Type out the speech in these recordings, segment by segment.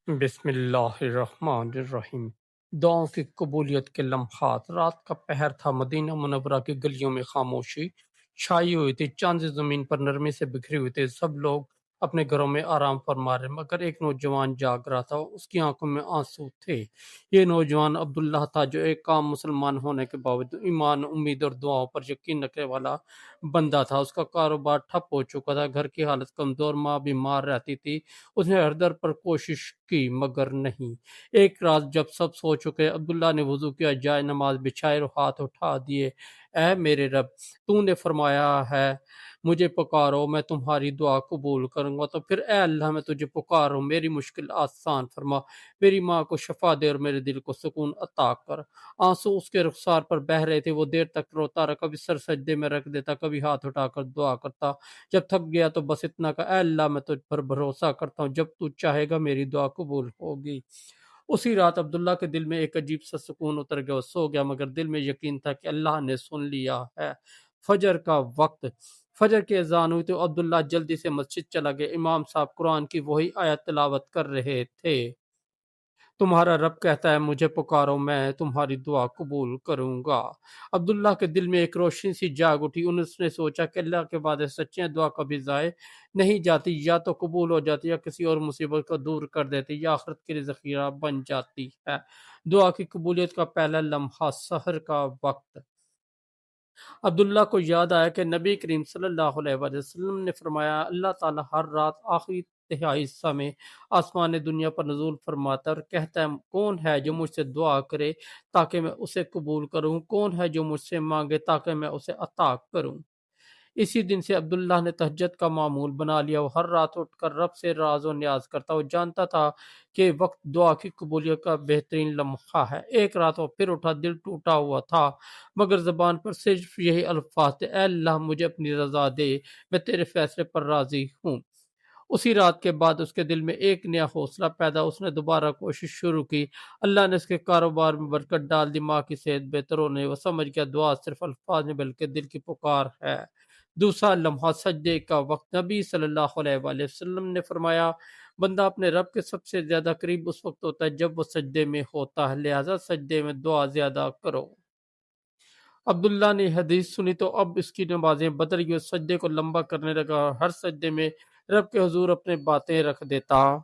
بسم اللہ الرحمن الرحیم۔ دعاؤں کی قبولیت کے لمحات۔ رات کا پہر تھا، مدینہ منورہ کی گلیوں میں خاموشی چھائی ہوئی تھی، چاند زمین پر نرمی سے بکھری ہوئی تھی، سب لوگ اپنے گھروں میں آرام فرما رہے، مگر ایک نوجوان جاگ رہا تھا، اس کی آنکھوں میں آنسو تھے۔ یہ نوجوان عبداللہ تھا، جو ایک عام مسلمان ہونے کے باوجود ایمان، امید اور دعاؤں پر یقین رکھنے والا بندہ تھا۔ اس کا کاروبار ٹھپ ہو چکا تھا، گھر کی حالت کمزور، ماں بیمار رہتی تھی۔ اس نے ہر در پر کوشش کی مگر نہیں۔ ایک رات جب سب سو چکے، عبداللہ نے وضو کیا، جائے نماز بچھائے اور ہاتھ اٹھا دیے۔ اے میرے رب، تو نے فرمایا ہے مجھے پکارو میں تمہاری دعا قبول کروں گا، تو پھر اے اللہ میں تجھے پکاروں، میری مشکل آسان فرما، میری ماں کو شفا دے اور میرے دل کو سکون عطا کر۔ آنسو اس کے رخسار پر بہہ رہے تھے، وہ دیر تک روتا رہا، کبھی سر سجدے میں رکھ دیتا، کبھی ہاتھ اٹھا کر دعا کرتا۔ جب تھک گیا تو بس اتنا کہا، اے اللہ میں تجھ پر بھروسہ کرتا ہوں، جب تو چاہے گا میری دعا قبول ہوگی۔ اسی رات عبداللہ کے دل میں ایک عجیب سا سکون اتر گیا، وہ سو گیا مگر دل میں یقین تھا کہ اللہ نے سن لیا ہے۔ فجر کا وقت، فجر کی اذان ہوئی تو عبداللہ جلدی سے مسجد چلا گیا۔ امام صاحب قرآن کی وہی آیت تلاوت کر رہے تھے، تمہارا رب کہتا ہے مجھے پکارو میں تمہاری دعا قبول کروں گا۔ عبداللہ کے دل میں ایک روشنی سی جاگ اٹھی، اس نے سوچا کہ اللہ کے وعدے سچے ہیں، دعا کبھی ضائع نہیں جاتی، یا تو قبول ہو جاتی یا کسی اور مصیبت کو دور کر دیتی یا آخرت کے لیے ذخیرہ بن جاتی ہے۔ دعا کی قبولیت کا پہلا لمحہ، سحر کا وقت۔ عبداللہ کو یاد آیا کہ نبی کریم صلی اللہ علیہ وآلہ وسلم نے فرمایا، اللہ تعالیٰ ہر رات آخری تہائی حصہ میں آسمان دنیا پر نزول فرماتا ہے اور کہتا ہے کون ہے جو مجھ سے دعا کرے تاکہ میں اسے قبول کروں، کون ہے جو مجھ سے مانگے تاکہ میں اسے عطا کروں۔ اسی دن سے عبداللہ نے تہجد کا معمول بنا لیا، وہ ہر رات اٹھ کر رب سے راز و نیاز کرتا، وہ جانتا تھا کہ وقت دعا کی قبولیت کا بہترین لمحہ ہے۔ ایک رات وہ پھر اٹھا، دل ٹوٹا ہوا تھا مگر زبان پر صرف یہی الفاظ تھے، اے اللہ مجھے اپنی رضا دے، میں تیرے فیصلے پر راضی ہوں۔ اسی رات کے بعد اس کے دل میں ایک نیا حوصلہ پیدا، اس نے دوبارہ کوشش شروع کی۔ اللہ نے اس کے کاروبار میں برکت ڈال دی، ماں کی صحت بہتر ہونے، وہ سمجھ گیا دعا صرف الفاظ نہیں بلکہ دل کی پکار ہے۔ دوسرا لمحہ، سجدے کا وقت۔ نبی صلی اللہ علیہ وآلہ وسلم نے فرمایا، بندہ اپنے رب کے سب سے زیادہ قریب اس وقت ہوتا ہے جب وہ سجدے میں ہوتا ہے، لہذا سجدے میں دعا زیادہ کرو۔ عبداللہ نے حدیث سنی تو اب اس کی نمازیں بدل گئی، سجدے کو لمبا کرنے لگا، ہر سجدے میں رب کے حضور اپنے باتیں رکھ دیتا۔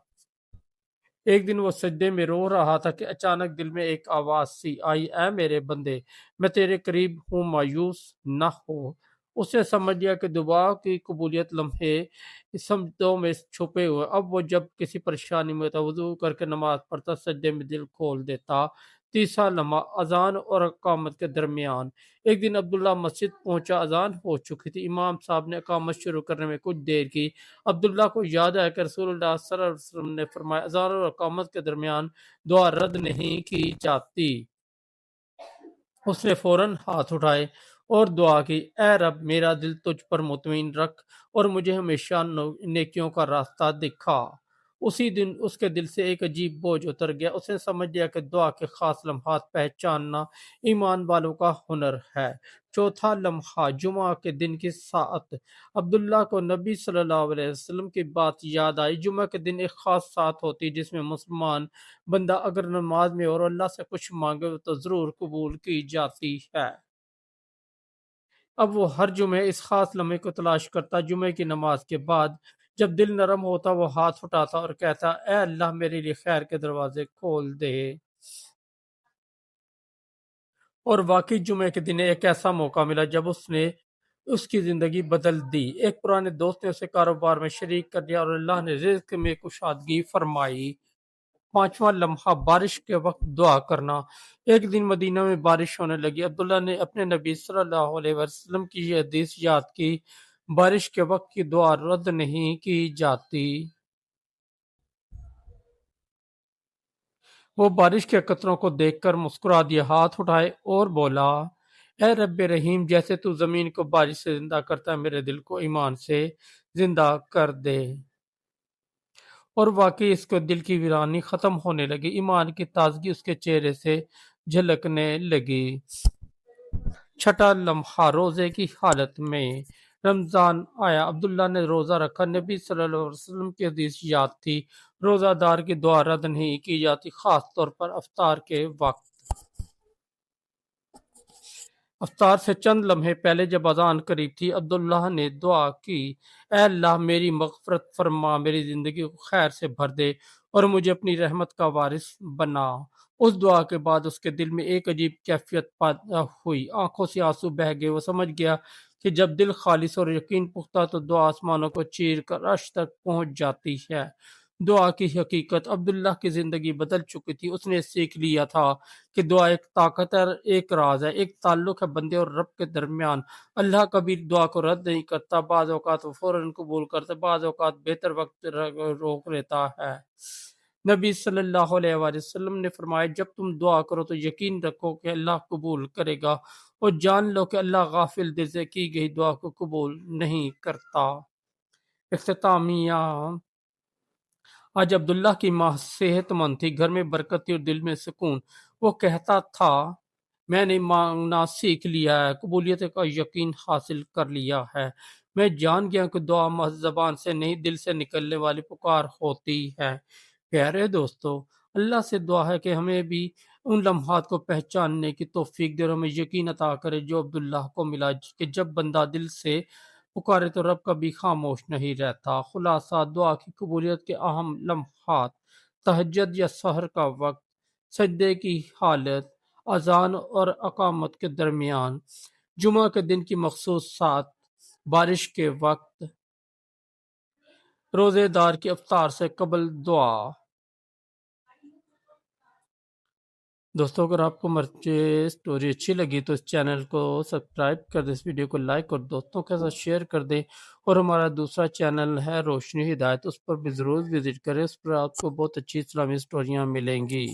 ایک دن وہ سجدے میں رو رہا تھا کہ اچانک دل میں ایک آواز سی آئی، اے میرے بندے میں تیرے قریب ہوں، مایوس نہ ہو۔ اس نے سمجھ لیا کہ دعا کی قبولیت لمحے سمتوں میں چھپے ہوئے۔ اب وہ جب کسی پریشانی میں ہوتا، وضو کر کے نماز پڑھتا، سجدے میں دل کھول دیتا۔ تیسرا لمحہ، اذان اور اقامت کے درمیان۔ ایک دن عبداللہ مسجد پہنچا، اذان ہو چکی تھی، امام صاحب نے اقامت شروع کرنے میں کچھ دیر کی۔ عبداللہ کو یاد آیا کہ رسول اللہ صلی اللہ علیہ وسلم نے فرمایا، اذان اور اقامت کے درمیان دعا رد نہیں کی جاتی۔ اس نے فوراً ہاتھ اٹھائے اور دعا کی، اے رب میرا دل تجھ پر مطمئن رکھ اور مجھے ہمیشہ نیکیوں کا راستہ دکھا۔ اسی دن اس کے دل سے ایک عجیب بوجھ اتر گیا، اس نے سمجھ لیا کہ دعا کے خاص لمحات پہچاننا ایمان والوں کا ہنر ہے۔ چوتھا لمحہ، جمعہ کے دن کی ساعت۔ عبداللہ کو نبی صلی اللہ علیہ وسلم کی بات یاد آئی، جمعہ کے دن ایک خاص ساعت ہوتی جس میں مسلمان بندہ اگر نماز میں اور اللہ سے کچھ مانگے تو ضرور قبول کی جاتی ہے۔ اب وہ ہر جمعے اس خاص لمحے کو تلاش کرتا، جمعے کی نماز کے بعد جب دل نرم ہوتا وہ ہاتھ اٹھاتا اور کہتا، اے اللہ میرے لیے خیر کے دروازے کھول دے۔ اور واقعی جمعے کے دن ایک ایسا موقع ملا جب اس کی زندگی بدل دی۔ ایک پرانے دوست نے اسے کاروبار میں شریک کر دیا اور اللہ نے رزق میں کشادگی فرمائی۔ پانچواں لمحہ، بارش کے وقت دعا کرنا۔ ایک دن مدینہ میں بارش ہونے لگی، عبداللہ نے اپنے نبی صلی اللہ علیہ وسلم کی یہ حدیث یاد کی، بارش کے وقت کی دعا رد نہیں کی جاتی۔ وہ بارش کے قطروں کو دیکھ کر مسکرا دیا، ہاتھ اٹھائے اور بولا، اے رب رحیم، جیسے تو زمین کو بارش سے زندہ کرتا ہے، میرے دل کو ایمان سے زندہ کر دے۔ اور واقعی اس کے دل کی ویرانی ختم ہونے لگی، ایمان کی تازگی اس کے چہرے سے جھلکنے لگی۔ چھٹا لمحہ، روزے کی حالت میں۔ رمضان آیا، عبداللہ نے روزہ رکھا۔ نبی صلی اللہ علیہ وسلم کی حدیث یاد تھی، روزہ دار کی دعا رد نہیں کی جاتی، خاص طور پر افطار کے وقت۔ افطار سے چند لمحے پہلے جب اذان قریب تھی، عبداللہ نے دعا کی، اے اللہ میری مغفرت فرما، میری زندگی کو خیر سے بھر دے اور مجھے اپنی رحمت کا وارث بنا۔ اس دعا کے بعد اس کے دل میں ایک عجیب کیفیت پیدا ہوئی، آنکھوں سے آنسو بہہ گئے۔ وہ سمجھ گیا کہ جب دل خالص اور یقین پختہ تو دعا آسمانوں کو چیر کر عرش تک پہنچ جاتی ہے۔ دعا کی حقیقت، عبداللہ کی زندگی بدل چکی تھی۔ اس نے سیکھ لیا تھا کہ دعا ایک طاقت ہے، ایک راز ہے، ایک تعلق ہے بندے اور رب کے درمیان۔ اللہ کبھی دعا کو رد نہیں کرتا، بعض اوقات وہ فوراً قبول کرتا، بعض اوقات بہتر وقت روک لیتا ہے۔ نبی صلی اللہ علیہ وآلہ وسلم نے فرمایا، جب تم دعا کرو تو یقین رکھو کہ اللہ قبول کرے گا، اور جان لو کہ اللہ غافل دل سے کی گئی دعا کو قبول نہیں کرتا۔ اختتامیہ، آج عبداللہ کی ماں صحت مند تھی، گھر میں برکت تھی اور دل میں سکون۔ وہ کہتا تھا، میں نے مانگنا سیکھ لیا ہے، قبولیت کا یقین حاصل کر لیا ہے۔ میں جان گیا کہ دعا محض زبان سے نہیں، دل سے نکلنے والی پکار ہوتی ہے۔ پیارے دوستو، اللہ سے دعا ہے کہ ہمیں بھی ان لمحات کو پہچاننے کی توفیق دے اور ہمیں یقین عطا کرے جو عبداللہ کو ملا، کہ جب بندہ دل سے پکارے تو رب کبھی خاموش نہیں رہتا۔ خلاصہ، دعا کی قبولیت کے اہم لمحات: تہجد یا سحر کا وقت، سجدے کی حالت، اذان اور اقامت کے درمیان، جمعہ کے دن کی مخصوص ساعت، بارش کے وقت، روزے دار کی افطار سے قبل دعا۔ دوستوں، اگر آپ کو ہماری سٹوری اچھی لگی تو اس چینل کو سبسکرائب کر دیں، اس ویڈیو کو لائک اور دوستوں کے ساتھ شیئر کر دیں، اور ہمارا دوسرا چینل ہے روشنی ہدایت، اس پر بھی ضرور وزٹ کریں، اس پر آپ کو بہت اچھی اسلامی سٹوریاں ملیں گی۔